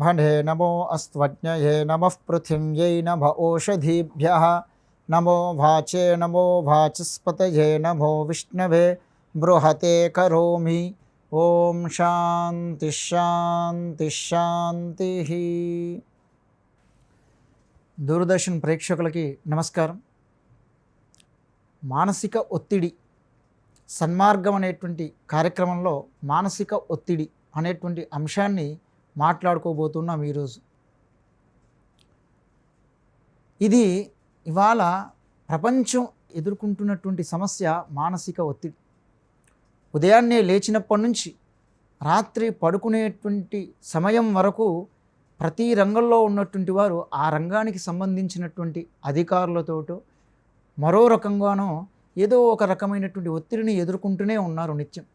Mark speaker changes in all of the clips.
Speaker 1: ब्रह्मणे नमो अस्त्वज्ञये नमः पृथिव्यै नभ ओषधीभ्यः नमो वाचे नमो वाचस्पतये नमो विष्णवे बृहते करोमि। ओम शांति शांति शांति। దూరదర్శన్ ప్రేక్షకులకి నమస్కారం. మానసిక ఒత్తిడి సన్మార్గం అనేటువంటి కార్యక్రమంలో మానసిక ఒత్తిడి అనేటువంటి అంశాన్ని మాట్లాడుకోబోతున్నాం ఈరోజు. ఇది ఇవాళ ప్రపంచం ఎదుర్కొంటున్నటువంటి సమస్య మానసిక ఒత్తిడి. ఉదయాన్నే లేచినప్పటి నుంచి రాత్రి పడుకునేటువంటి సమయం వరకు ప్రతి రంగంలో ఉన్నటువంటి వారు ఆ రంగానికి సంబంధించినటువంటి అధికారులతోటో మరో రకంగానో ఏదో ఒక రకమైనటువంటి ఒత్తిడిని ఎదుర్కొంటూనే ఉన్నారు నిత్యం.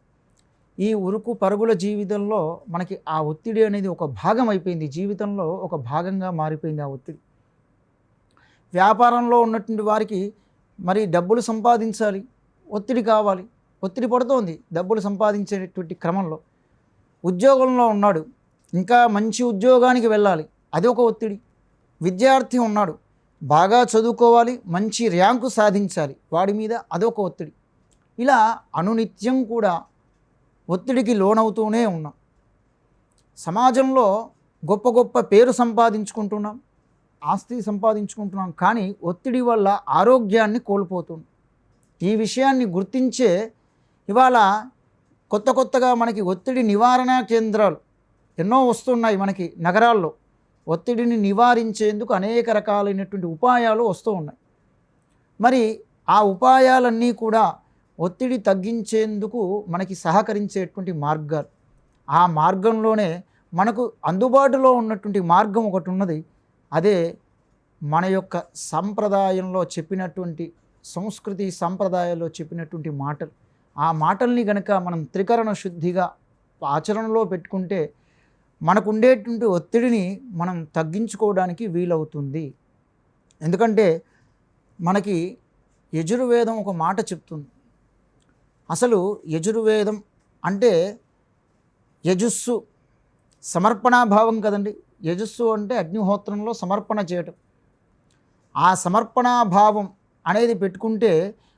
Speaker 1: ఈ ఉరుకు పరుగుల జీవితంలో మనకి ఆ ఒత్తిడి అనేది ఒక భాగం అయిపోయింది, జీవితంలో ఒక భాగంగా మారిపోయింది ఆ ఒత్తిడి. వ్యాపారంలో ఉన్నటువంటి వారికి మరి డబ్బులు సంపాదించాలి, ఒత్తిడి కావాలి, ఒత్తిడి పడుతోంది డబ్బులు సంపాదించేటువంటి క్రమంలో. ఉద్యోగంలో ఉన్నాడు, ఇంకా మంచి ఉద్యోగానికి వెళ్ళాలి, అది ఒక ఒత్తిడి. విద్యార్థి ఉన్నాడు, బాగా చదువుకోవాలి, మంచి ర్యాంకు సాధించాలి, వాడి మీద అదొక ఒత్తిడి. ఇలా అనునిత్యం కూడా ఒత్తిడికి లోనవుతూనే ఉన్నాం. సమాజంలో గొప్ప గొప్ప పేరు సంపాదించుకుంటున్నాం, ఆస్తి సంపాదించుకుంటున్నాం, కానీ ఒత్తిడి వల్ల ఆరోగ్యాన్ని కోల్పోతున్నాం. ఈ విషయాన్ని గుర్తించే ఇవాళ కొత్తగా మనకి ఒత్తిడి నివారణ కేంద్రాలు ఎన్నో వస్తున్నాయి. మనకి నగరాల్లో ఒత్తిడిని నివారించేందుకు అనేక రకాలైనటువంటి ఉపాయాలు వస్తూ ఉన్నాయి. మరి ఆ ఉపాయాలన్నీ కూడా ఒత్తిడి తగ్గించేందుకు మనకి సహకరించేటువంటి మార్గాలు. ఆ మార్గంలోనే మనకు అందుబాటులో ఉన్నటువంటి మార్గం ఒకటి ఉన్నది. అదే మన యొక్క సంప్రదాయంలో చెప్పినటువంటి సంస్కృతి సంప్రదాయాల్లో చెప్పినటువంటి మాటలు. ఆ మాటల్ని గనక మనం త్రికరణ శుద్ధిగా ఆచరణలో పెట్టుకుంటే మనకు ఉండేటువంటి ఒత్తిడిని మనం తగ్గించుకోవడానికి వీలవుతుంది. ఎందుకంటే మనకి యజుర్వేదం ఒక మాట చెప్తుంది. అసలు యజుర్వేదం అంటే యజుస్సు సమర్పణాభావం కదండి. యజుస్సు అంటే అగ్నిహోత్రంలో సమర్పణ చేయటం. ఆ సమర్పణాభావం అనేది పెట్టుకుంటే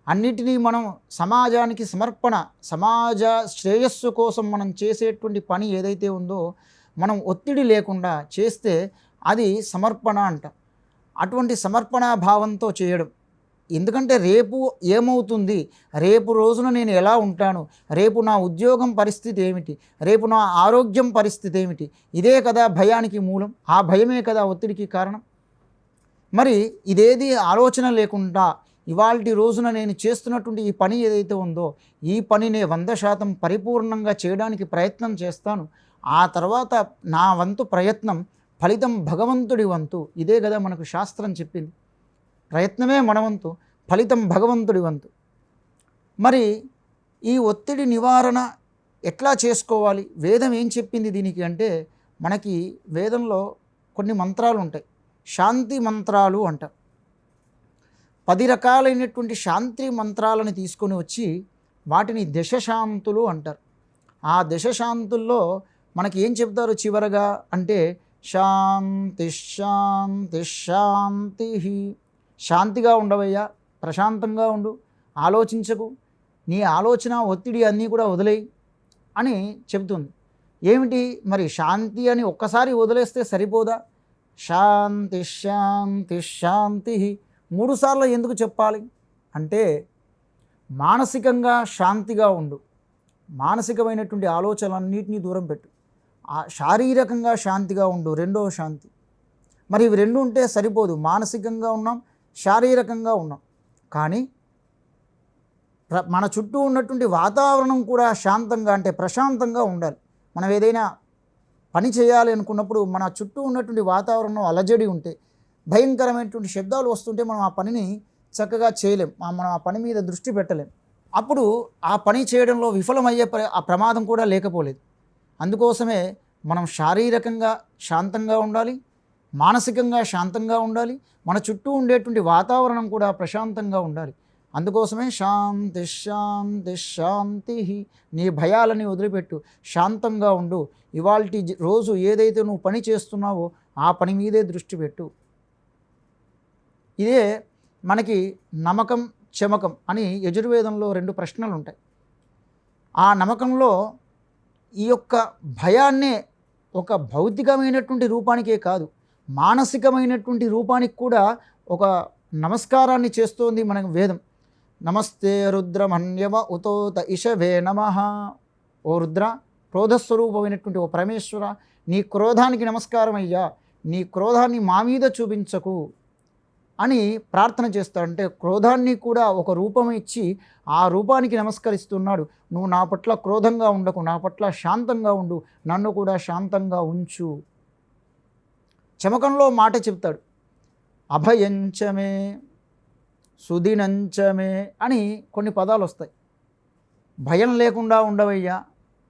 Speaker 1: అన్నిటినీ మనం సమాజానికి సమర్పణ, సమాజ శ్రేయస్సు కోసం మనం చేసేటువంటి పని ఏదైతే ఉందో మనం ఒత్తిడి లేకుండా చేస్తే అది సమర్పణ అంటాం. అటువంటి సమర్పణా భావంతో చేయడం. ఎందుకంటే రేపు ఏమవుతుంది, రేపు రోజున నేను ఎలా ఉంటాను, రేపు నా ఉద్యోగం పరిస్థితి ఏమిటి, రేపు నా ఆరోగ్యం పరిస్థితి ఏమిటి, ఇదే కదా భయానికి మూలం. ఆ భయమే కదా ఒత్తిడికి కారణం. మరి ఇదేది ఆలోచన లేకుండా ఇవాల్టి రోజున నేను చేస్తున్నటువంటి ఈ పని ఏదైతే ఉందో ఈ పనినే 100% పరిపూర్ణంగా చేయడానికి ప్రయత్నం చేస్తాను. ఆ తర్వాత నా వంతు ప్రయత్నం, ఫలితం భగవంతుడి వంతు. ఇదే కదా మనకు శాస్త్రం చెప్పింది. ప్రయత్నమే మన వంతు, ఫలితం భగవంతుడి వంతు. మరి ఈ ఒత్తిడి నివారణ ఎట్లా చేసుకోవాలి, వేదం ఏం చెప్పింది దీనికి అంటే, మనకి వేదంలో కొన్ని మంత్రాలు ఉంటాయి, శాంతి మంత్రాలు అంటారు. 10 రకాలైనటువంటి శాంతి మంత్రాలను తీసుకొని వచ్చి వాటిని దశశాంతులు అంటారు. ఆ దశశాంతుల్లో మనకి ఏం చెప్తారు చివరగా అంటే, శాంతి శాంతి శాంతి. శాంతిగా ఉండవయ్యా, ప్రశాంతంగా ఉండు, ఆలోచించకు, నీ ఆలోచన ఒత్తిడి అన్నీ కూడా వదిలేయి అని చెబుతుంది. ఏమిటి మరి శాంతి అని ఒక్కసారి వదిలేస్తే సరిపోదా? శాంతి శాంతి శాంతి 3 సార్లు ఎందుకు చెప్పాలి అంటే, మానసికంగా శాంతిగా ఉండు, మానసికమైనటువంటి ఆలోచనలన్నింటినీ దూరం పెట్టు. శారీరకంగా శాంతిగా ఉండు, రెండవ శాంతి. మరి ఇవి రెండు ఉంటే సరిపోదు. మానసికంగా ఉన్నాం, శారీరకంగా ఉన్నాం, కానీ మన చుట్టూ ఉన్నటువంటి వాతావరణం కూడా శాంతంగా అంటే ప్రశాంతంగా ఉండాలి. మనం ఏదైనా పని చేయాలి అనుకున్నప్పుడు మన చుట్టూ ఉన్నటువంటి వాతావరణం అలజడి ఉంటే, భయంకరమైనటువంటి శబ్దాలు వస్తుంటే మనం ఆ పనిని చక్కగా చేయలేం, మనం ఆ పని మీద దృష్టి పెట్టలేం. అప్పుడు ఆ పని చేయడంలో విఫలమయ్యే ఆ ప్రమాదం కూడా లేకపోలేదు. అందుకోసమే మనం శారీరకంగా శాంతంగా ఉండాలి, మానసికంగా శాంతంగా ఉండాలి, మన చుట్టూ ఉండేటువంటి వాతావరణం కూడా ప్రశాంతంగా ఉండాలి. అందుకోసమే శాంతి శాంతి శాంతి. నీ భయాలని వదిలిపెట్టు, శాంతంగా ఉండు. ఇవాల్టి రోజు ఏదైతే నువ్వు పని చేస్తున్నావో ఆ పని మీదే దృష్టి పెట్టు. ఇదే మనకి నమకం చమకం అని యజుర్వేదంలో 2 ప్రశ్నలు ఉంటాయి. ఆ నమకంలో ఈ యొక్క భయాన్నే ఒక భౌతికమైనటువంటి రూపానికే కాదు, మానసికమైనటువంటి రూపానికి కూడా ఒక నమస్కారాన్ని చేస్తోంది మనకు వేదం. నమస్తే రుద్రమన్యవ ఉతోత ఇషవే నమః. ఓ రుద్ర, క్రోధస్వరూపమైనటువంటి ఓ పరమేశ్వర, నీ క్రోధానికి నమస్కారం అయ్యా, నీ క్రోధాన్ని మా మీద చూపించకు అని ప్రార్థన చేస్తాడంటే క్రోధాన్ని కూడా ఒక రూపం ఇచ్చి ఆ రూపానికి నమస్కరిస్తున్నాడు. నువ్వు నా పట్ల క్రోధంగా ఉండకు, నా పట్ల శాంతంగా ఉండు, నన్ను కూడా శాంతంగా ఉంచు. చమకంలో మాట చెప్తాడు, అభయంచమే సుదినంచమే అని కొన్ని పదాలు వస్తాయి. భయం లేకుండా ఉండవయ్యా,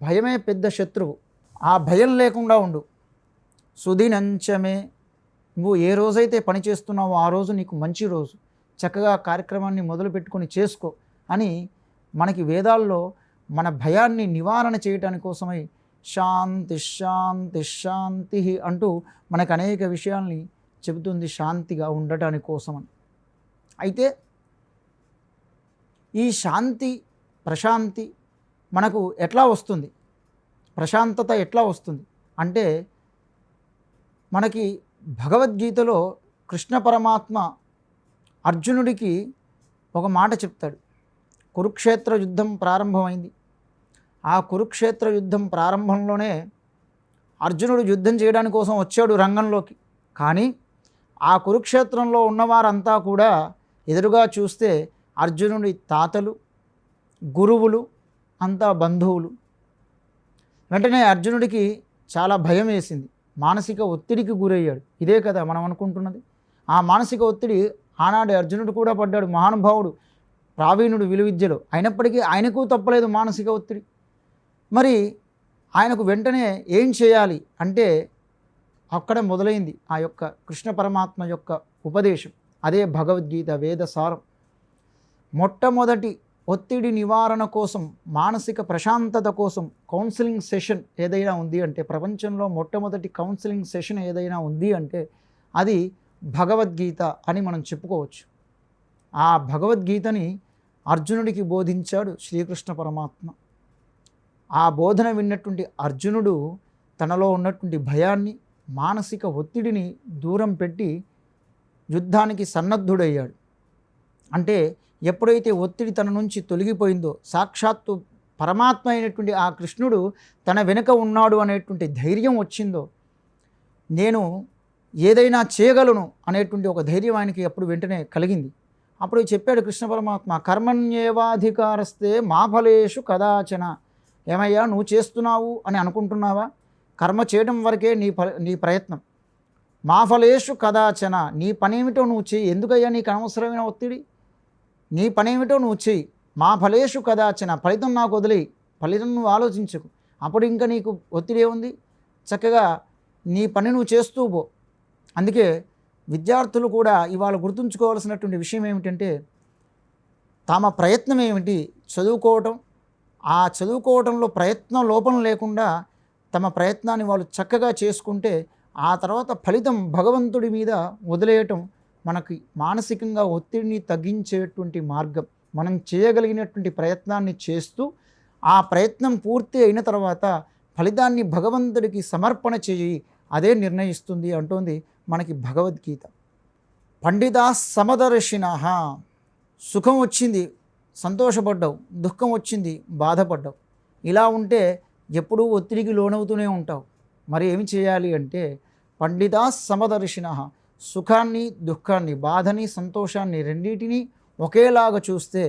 Speaker 1: భయమే పెద్ద శత్రువు, ఆ భయం లేకుండా ఉండు. సుదినంచమే, నువ్వు ఏ రోజైతే పని చేస్తున్నావో ఆ రోజు నీకు మంచి రోజు, చక్కగా కార్యక్రమాన్ని మొదలు పెట్టుకొని చేసుకో అని మనకి వేదాల్లో మన భయాన్ని నివారణ చేయటాని కోసమై శాంతి శాంతి శాంతి అంటూ మనకు అనేక విషయాల్ని చెబుతుంది శాంతిగా ఉండటాని కోసమని. అయితే ఈ శాంతి ప్రశాంతి మనకు ఎట్లా వస్తుంది, ప్రశాంతత ఎట్లా వస్తుంది అంటే మనకి భగవద్గీతలో కృష్ణ పరమాత్మ అర్జునుడికి ఒక మాట చెప్తాడు. కురుక్షేత్ర యుద్ధం ప్రారంభమైంది. ఆ కురుక్షేత్ర యుద్ధం ప్రారంభంలోనే అర్జునుడు యుద్ధం చేయడానికి కోసం వచ్చాడు రంగంలోకి. కానీ ఆ కురుక్షేత్రంలో ఉన్నవారంతా కూడా ఎదురుగా చూస్తే అర్జునుడి తాతలు, గురువులు, అంతా బంధువులు. వెంటనే అర్జునుడికి చాలా భయం వేసింది, మానసిక ఒత్తిడికి గురయ్యాడు. ఇదే కదా మనం అనుకుంటున్నది. ఆ మానసిక ఒత్తిడి ఆనాడు అర్జునుడు కూడా పడ్డాడు. మహానుభావుడు, ప్రావీణుడు విలువిద్యలో, అయినప్పటికీ ఆయనకు తప్పలేదు మానసిక ఒత్తిడి. మరి ఆయనకు వెంటనే ఏం చేయాలి అంటే అక్కడ మొదలైంది ఆ యొక్క కృష్ణ పరమాత్మ యొక్క ఉపదేశం. అదే భగవద్గీత వేద సారం. మొట్టమొదటి ఒత్తిడి నివారణ కోసం, మానసిక ప్రశాంతత కోసం కౌన్సిలింగ్ సెషన్ ఏదైనా ఉంది అంటే, ప్రపంచంలో మొట్టమొదటి కౌన్సిలింగ్ సెషన్ ఏదైనా ఉంది అంటే అది భగవద్గీత అని మనం చెప్పుకోవచ్చు. ఆ భగవద్గీతని అర్జునుడికి బోధించాడు శ్రీకృష్ణ పరమాత్మ. ఆ బోధన విన్నటువంటి అర్జునుడు తనలో ఉన్నటువంటి భయాన్ని, మానసిక ఒత్తిడిని దూరం పెట్టి యుద్ధానికి సన్నద్ధుడయ్యాడు. అంటే ఎప్పుడైతే ఒత్తిడి తన నుంచి తొలగిపోయిందో, సాక్షాత్తు పరమాత్మ అయినటువంటి ఆ కృష్ణుడు తన వెనుక ఉన్నాడు అనేటువంటి ధైర్యం వచ్చిందో, నేను ఏదైనా చేయగలను అనేటువంటి ఒక ధైర్యం ఆయనకి అప్పుడు వెంటనే కలిగింది. అప్పుడు చెప్పాడు కృష్ణ పరమాత్మ, కర్మణ్యేవాధికారస్తే మా ఫలేషు కదాచన. ఏమయ్యా, నువ్వు చేస్తున్నావు అని అనుకుంటున్నావా? కర్మ చేయడం వరకే నీ ప్రయత్నం. మా ఫలేషు కదాచన, నీ పనేమిటో నువ్వు చెయ్యి. ఎందుకయ్యా నీకు అనవసరమైన ఒత్తిడి? నీ పనేమిటో నువ్వు చెయ్యి. మా ఫలేషు కదాచన, ఫలితం నాకు వదిలేయి, ఫలితం నువ్వు ఆలోచించకు. అప్పుడు ఇంకా నీకు ఒత్తిడి ఏముంది? చక్కగా నీ పని నువ్వు చేస్తూ పో. అందుకే విద్యార్థులు కూడా ఇవాళ గుర్తుంచుకోవాల్సినటువంటి విషయం ఏమిటంటే, తమ ప్రయత్నం ఏమిటి? చదువుకోవటం. ఆ చదువుకోవటంలో ప్రయత్నం లోపం లేకుండా తమ ప్రయత్నాన్ని వాళ్ళు చక్కగా చేసుకుంటే ఆ తర్వాత ఫలితం భగవంతుడి మీద వదిలేయటం మనకి మానసికంగా ఒత్తిడిని తగ్గించేటువంటి మార్గం. మనం చేయగలిగినటువంటి ప్రయత్నాన్ని చేస్తూ ఆ ప్రయత్నం పూర్తి అయిన తర్వాత ఫలితాన్ని భగవంతుడికి సమర్పణ చేయి, అదే నిర్ణయిస్తుంది అంటోంది మనకి భగవద్గీత. పండితా సమదర్శినః. సుఖం వచ్చింది, సంతోషపడ్డావు, దుఃఖం వచ్చింది, బాధపడ్డావు. ఇలా ఉంటే ఎప్పుడూ ఒత్తిడికి లోనవుతూనే ఉంటావు. మరి ఏమి చేయాలి అంటే పండితా సమదర్శినః. సుఖాన్ని, దుఃఖాన్ని, బాధని, సంతోషాన్ని రెండింటినీ ఒకేలాగా చూస్తే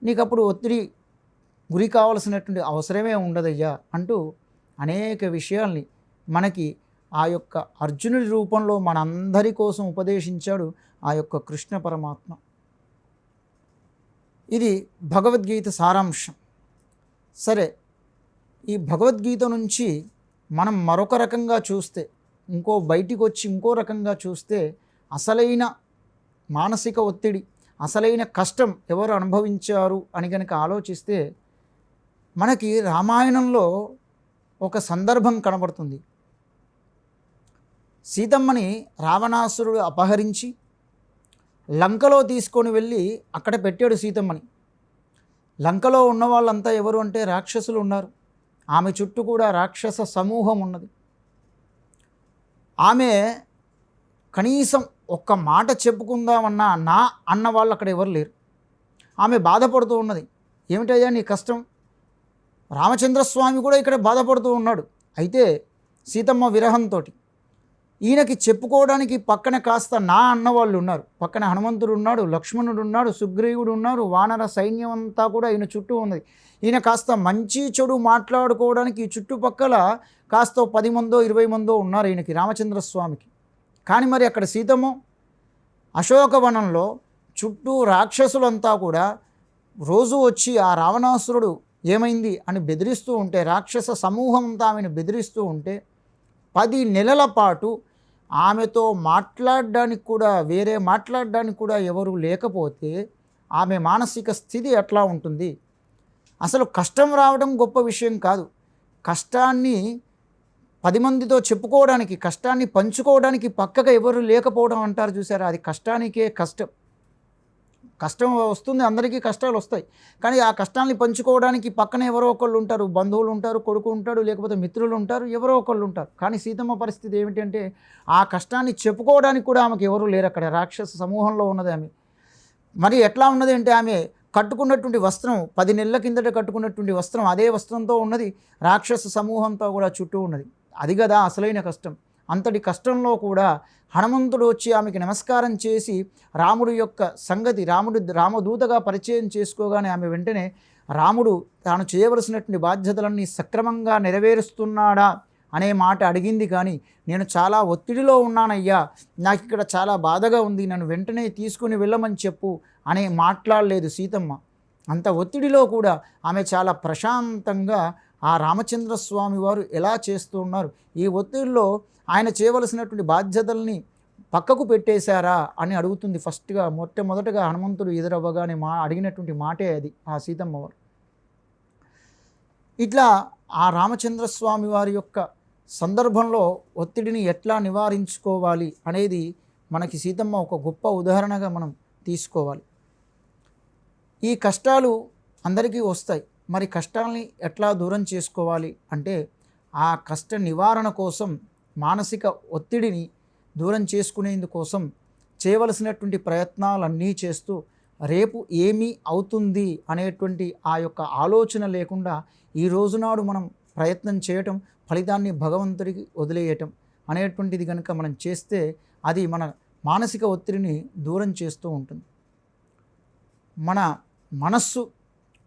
Speaker 1: నీకప్పుడు ఒత్తిడి గురి కావలసినటువంటి అవసరమే ఉండదయ్యా అంటూ అనేక విషయాల్ని మనకి ఆ యొక్క అర్జునుడి రూపంలో మనందరి కోసం ఉపదేశించాడు ఆ యొక్క కృష్ణ పరమాత్మ. ఇది భగవద్గీత సారాంశం. సరే, ఈ భగవద్గీత నుంచి మనం మరొక రకంగా చూస్తే, బయటికి వచ్చి ఇంకో రకంగా చూస్తే అసలైన మానసిక ఒత్తిడి, అసలైన కష్టం ఎవరు అనుభవించారు అని కనుక ఆలోచిస్తే మనకి రామాయణంలో ఒక సందర్భం కనబడుతుంది. సీతమ్మని రావణాసురుడు అపహరించి లంకలో తీసుకొని వెళ్ళి అక్కడ పెట్టాడు సీతమ్మని. లంకలో ఉన్న వాళ్ళంతా ఎవరు అంటే రాక్షసులు ఉన్నారు. ఆమె చుట్టూ కూడా రాక్షస సమూహం ఉన్నది. ఆమె కనీసం ఒక్క మాట చెప్పుకుందామన్నా నా అన్న వాళ్ళు అక్కడ ఎవరు లేరు. ఆమె బాధపడుతూ ఉన్నది. ఏమిటయ్యా నీ కష్టం? రామచంద్రస్వామి కూడా ఇక్కడ బాధపడుతూ ఉన్నాడు. అయితే సీతమ్మ విరహంతో ఈయనకి చెప్పుకోవడానికి పక్కన కాస్త నా అన్నవాళ్ళు ఉన్నారు. పక్కన హనుమంతుడు ఉన్నాడు, లక్ష్మణుడు ఉన్నాడు, సుగ్రీవుడు ఉన్నారు, వానర సైన్యం అంతా కూడా ఈయన చుట్టూ ఉన్నది. ఈయన కాస్త మంచి చెడు మాట్లాడుకోవడానికి ఈ చుట్టుపక్కల కాస్త 10 మందో 20 మందో ఉన్నారు ఈయనకి, రామచంద్రస్వామికి. కానీ మరి అక్కడ సీతమ్మ అశోకవనంలో చుట్టూ రాక్షసులంతా కూడా రోజు వచ్చి ఆ రావణాసురుడు ఏమైంది అని బెదిరిస్తూ ఉంటే, రాక్షస సమూహం అంతా ఆమెను బెదిరిస్తూ ఉంటే 10 నెలల పాటు ఆమెతో మాట్లాడడానికి కూడా ఎవరు లేకపోతే ఆమె మానసిక స్థితి ఎట్లా ఉంటుంది? అసలు కష్టం రావడం గొప్ప విషయం కాదు. కష్టాన్ని 10 మందితో చెప్పుకోవడానికి, కష్టాన్ని పంచుకోవడానికి పక్కగా ఎవరు లేకపోవడం అంటారు చూసారా, అది కష్టానికే కష్టం. కష్టం వస్తుంది, అందరికీ కష్టాలు వస్తాయి. కానీ ఆ కష్టాన్ని పంచుకోవడానికి పక్కన ఎవరో ఒకళ్ళు ఉంటారు. బంధువులు ఉంటారు, కొడుకు ఉంటాడు, లేకపోతే మిత్రులు ఉంటారు, ఎవరో ఒకళ్ళు ఉంటారు. కానీ సీతమ్మ పరిస్థితి ఏమిటంటే ఆ కష్టాన్ని చెప్పుకోవడానికి కూడా ఆమెకు ఎవరు లేరు. అక్కడ రాక్షస సమూహంలో ఉన్నది ఆమె. మరి ఎట్లా ఉన్నది అంటే ఆమె కట్టుకున్నటువంటి వస్త్రం 10 నెలల కిందట కట్టుకున్నటువంటి వస్త్రం అదే వస్త్రంతో ఉన్నది. రాక్షస సమూహంతో కూడా చుట్టూ ఉన్నది. అది కదా అసలైన కష్టం. అంతటి కష్టంలో కూడా హనుమంతుడు వచ్చి ఆమెకి నమస్కారం చేసి రాముడు యొక్క సంగతి రామదూతగా పరిచయం చేసుకోగానే ఆమె వెంటనే రాముడు తాను చేయవలసినటువంటి బాధ్యతలన్నీ సక్రమంగా నెరవేరుస్తున్నాడా అనే మాట అడిగింది. కానీ నేను చాలా ఒత్తిడిలో ఉన్నానయ్యా, నాకు ఇక్కడ చాలా బాధగా ఉంది, నన్ను వెంటనే తీసుకుని వెళ్ళమని చెప్పు అని మాట్లాడలేదు సీతమ్మ. అంత ఒత్తిడిలో కూడా ఆమె చాలా ప్రశాంతంగా ఆ రామచంద్రస్వామి వారు ఎలా చేస్తూ ఉన్నారు, ఈ ఒత్తిడిలో ఆయన చేయవలసినటువంటి బాధ్యతల్ని పక్కకు పెట్టేశారా అని అడుగుతుంది. మొట్టమొదటగా హనుమంతుడు ఎదురవ్వగానే అడిగినటువంటి మాటే అది ఆ సీతమ్మ వారు. ఇట్లా ఆ రామచంద్రస్వామి వారి యొక్క సందర్భంలో ఒత్తిడిని ఎట్లా నివారించుకోవాలి అనేది మనకి సీతమ్మ ఒక గొప్ప ఉదాహరణగా మనం తీసుకోవాలి. ఈ కష్టాలు అందరికీ వస్తాయి. మరి కష్టాలని ఎట్లా దూరం చేసుకోవాలి అంటే ఆ కష్ట నివారణ కోసం, మానసిక ఒత్తిడిని దూరం చేసుకునేందుకోసం చేయవలసినటువంటి ప్రయత్నాలన్నీ చేస్తూ రేపు ఏమీ అవుతుంది అనేటువంటి ఆ యొక్క ఆలోచన లేకుండా ఈ రోజునాడు మనం ప్రయత్నం చేయటం, ఫలితాన్ని భగవంతుడికి వదిలేయటం అనేటువంటిది కనుక మనం చేస్తే అది మన మానసిక ఒత్తిడిని దూరం చేస్తూ ఉంటుంది. మన మనస్సు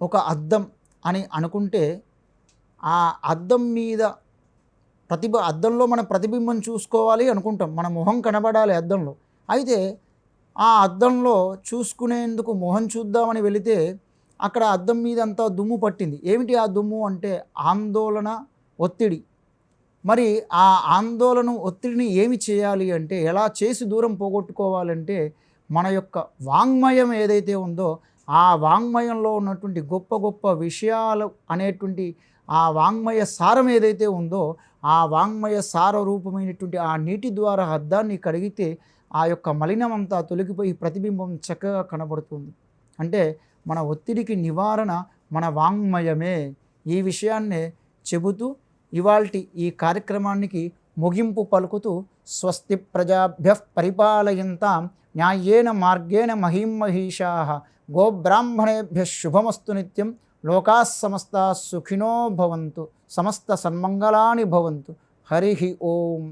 Speaker 1: ఒక అద్దం అని అనుకుంటే ఆ అద్దం మీద అద్దంలో మన ప్రతిబింబం చూసుకోవాలి అనుకుంటాం, మన మొహం కనబడాలి అద్దంలో. అయితే ఆ అద్దంలో చూసుకునేందుకు మొహం చూద్దామని వెళితే అక్కడ అద్దం మీద అంతా దుమ్ము పట్టింది. ఏమిటి ఆ దుమ్ము అంటే ఆందోళన, ఒత్తిడి. మరి ఆ ఆందోళన, ఒత్తిడిని ఏమి చేయాలి అంటే, ఎలా చేసి దూరం పోగొట్టుకోవాలంటే మన యొక్క వాంగ్మయం ఏదైతే ఉందో ఆ వాంగ్మయంలో ఉన్నటువంటి గొప్ప గొప్ప విషయాలు అనేటువంటి ఆ వాంగ్మయ సారం ఏదైతే ఉందో ఆ వాంగ్మయ సార రూపమైనటువంటి ఆ నీటి ద్వారా అద్దాన్ని కడిగితే ఆ యొక్క మలినమంతా తొలగిపోయి ప్రతిబింబం చక్కగా కనబడుతుంది. అంటే మన ఒత్తిడికి నివారణ మన వాంగ్మయమే. ఈ విషయాన్నే చెబుతూ ఇవాల్టి ఈ కార్యక్రమానికి ముగింపు పలుకుతూ స్వస్తి ప్రజాభ్యః పరిపాలయంతాం న్యాయేన మార్గేణ మహీమహీషాః గోబ్రాహ్మణేభ్యః శుభమస్తు నిత్యం లోకాః సమస్తాః సుఖినో భవంతు సమస్త సన్మంగళాని భవంతు. హరి ఓం.